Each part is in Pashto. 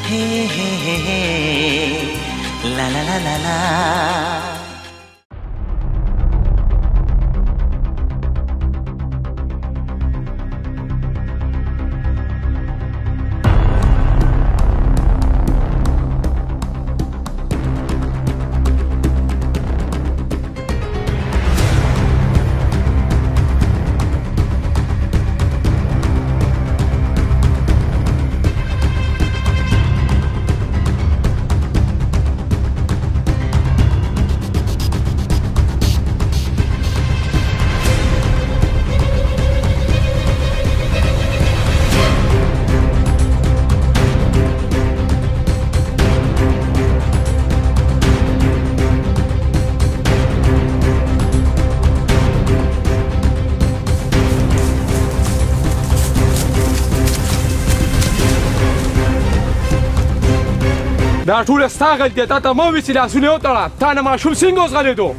Hey, hey, hey, hey. La la la la la. دا ټول ستا غلطي تا ته مه وي چې لاسونه وتړه تا نه ماشوم څنګه وزغلېدو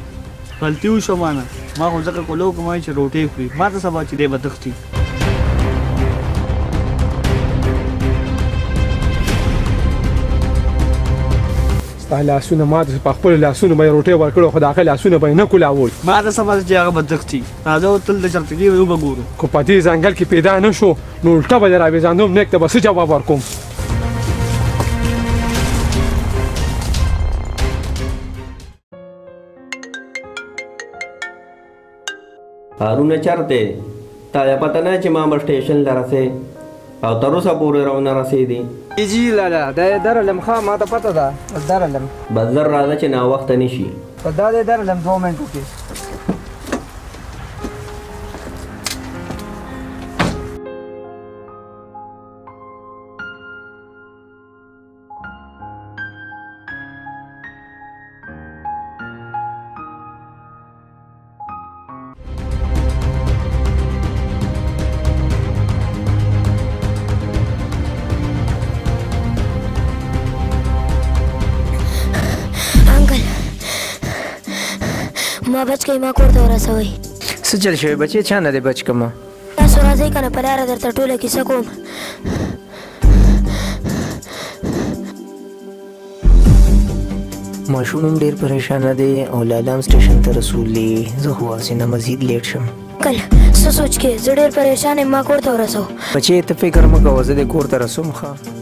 غلطي وشوه مانه ما خو ځکه کولو کوم چې روټۍ خوري ما ته سبا چې دی به تښتي ستا لاسونه ما ته په خپلو لاسونو به یې روټۍ ورکړو خو د هغه لاسونه به یې نه کولول ما ته سبا چې هغه به تښتي راځه تل د چرتګي وبه ګورو خو په دې ځنګل کې پیدا نه شو نو الټه به دې راوېځاندوم نیک ته به څه جواب ورکوم هارونه چرته تا یا پته نه چې ما به سټیشن ته رسې او تر اوسه پورې راونه رسېدې جی لالا دا یې درلم ښه ما ته پته ده بس درلم بس زر راځه چې ناوخته نه شي په دا دی درلم 2 منټو کې ما بچ کې ما کور ته ورسوئ څه چل شوی بچې چا نه دی بچ کړمه تاسو راځئ که نه په لاره درته ټوله کیسه کوم ماشوم هم ډېر پریشانه دی او لالام سټیشن ته رسولي زه خو هسې نه مزید لیټ شم کل څه سوچ کې زه ډېر پریشان یم ما کور ته ورسو بچې ته فکر مه کوه زه دې کور ته رسوم ښه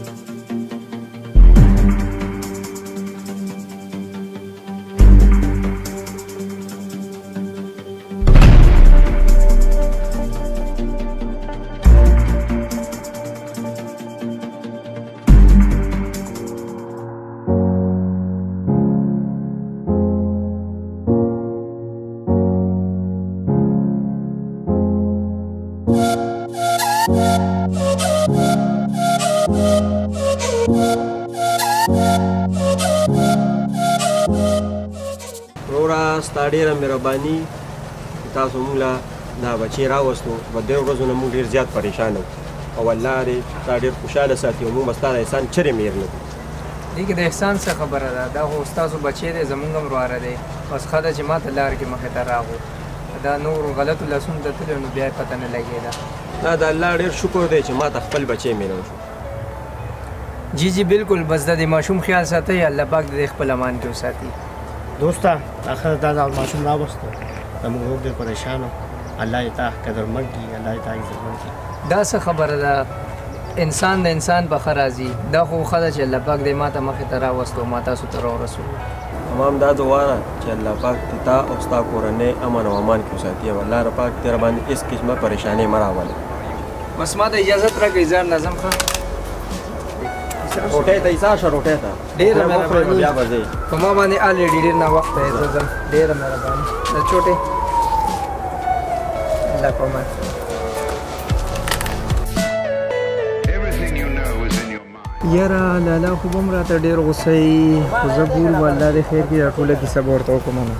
وروره ستا ډېره مهرباني تاسو موږ له دا بچې راوستو په دې ورځو نه موږ ډېر زیات پریشانه وو او الله دې تا ډېر خوشحاله ساتي او موږ به ستا د احسان چرې میر نه کړو دې کې د احسان څه خبره ده دا خو ستاسو بچی دی زموږ هم ورواره دی بس ښه ده چې ما ته لار کې مخې ته راغو دا نور غلطو لاسونو ته تللی نو بیا یې پته نه لګېده دا د الله ډېر شکر دی چې ما ته خپل بچی میلو شو جی جی بالکل بس د دې ماشوم خیال ساتئ الله پاک دې خپل امان کې وساتي دوسته اخر دا د ماشوم راوستو زموږ روغ ډېر پریشان و الله یې تا قدرمن کړي الله یې تا عزتمن کړي دا څه خبره ده انسان د انسان په ښه راځي دا خو ښه ده چې الله پاک دې ما ته مخې ته راوستو ما تاسو ته راورسولو تمام دا دعا ده چې الله پاک دې تا او ستا کورنۍ امن او امان کې وساتي او الله پاک دې راباندې هېڅ قسمه پریشانۍ مه راولي بس ما ته اجازت راکړئ ځان لازم ښه روټۍ ته ایسا شه روټۍ ته ډېره مهرباني بیا به ځې په ما باندې الریډي ډېر ناوخته یې زه ځم ډېره مهرباني د چوټې الله په امان یاره لالا خو به هم راته ډېر غوسه یي خو زه ګور به الله دې خیر کړي دا ټوله کیسه به ورته وکړم نو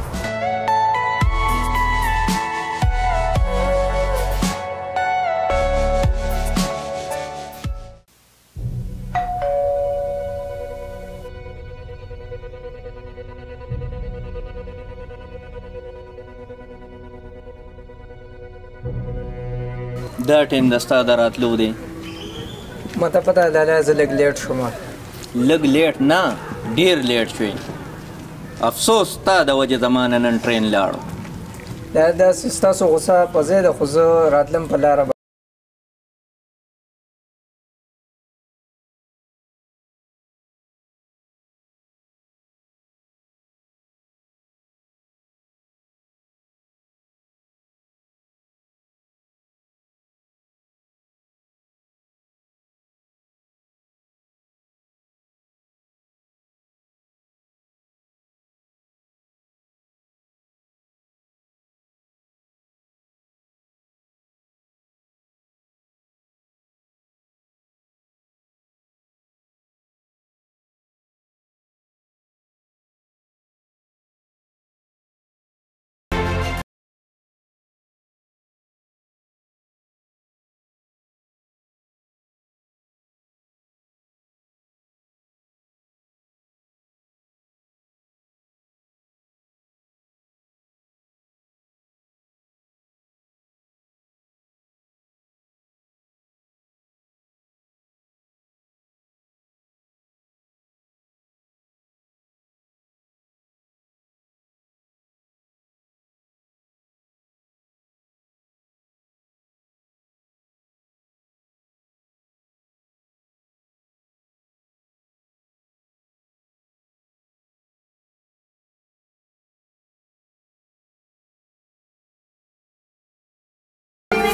دا ټیم د ستا د راتلو دی ما ته پته ده لالا زه لږ لیټ شوم لږ لیټ نه ډیر لیټ شوی افسوس تا د وجې زمانه نن ټرین لاړو دا داسې ستاسو غوسه په ځای ده خو زه راتلم په لاره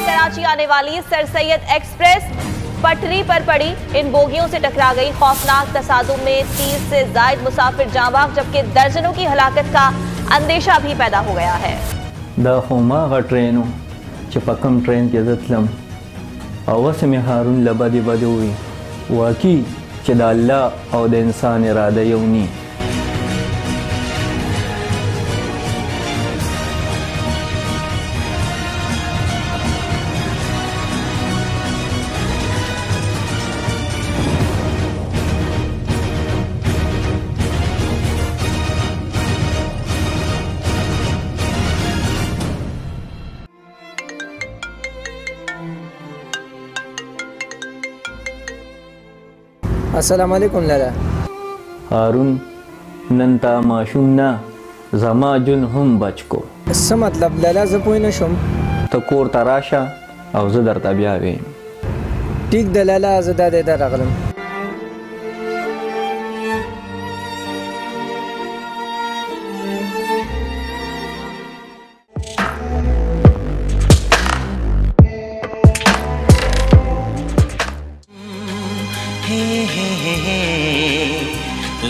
कराची आने वाली सर सैयद एक्सप्रेस पटरी पर पड़ी, इन बोगियों से टकरा गई। खौफनाक तसादुम में 30 से ज्यादा मुसाफिर जाँ बाग, जबकि दर्जनों की हलाकत का अंदेशा भी पैदा हो गया है। دا خو ماغه ټرین و چې په کوم ټرین کې زه تلم او اوس مې هارون له بدې ووي واقعي چې د الله او د انسان اراده یو نی. السلام علیکم لالا. هارون نن تا ماشوم نه زما جون هم بچ کو. څه مطلب لالا؟ زه پوه نه شوم. ته کور ته راشه او زه درته بیا ویم. ټیک ده لالا، زه دا دی راغلم.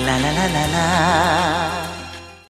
La la la la la.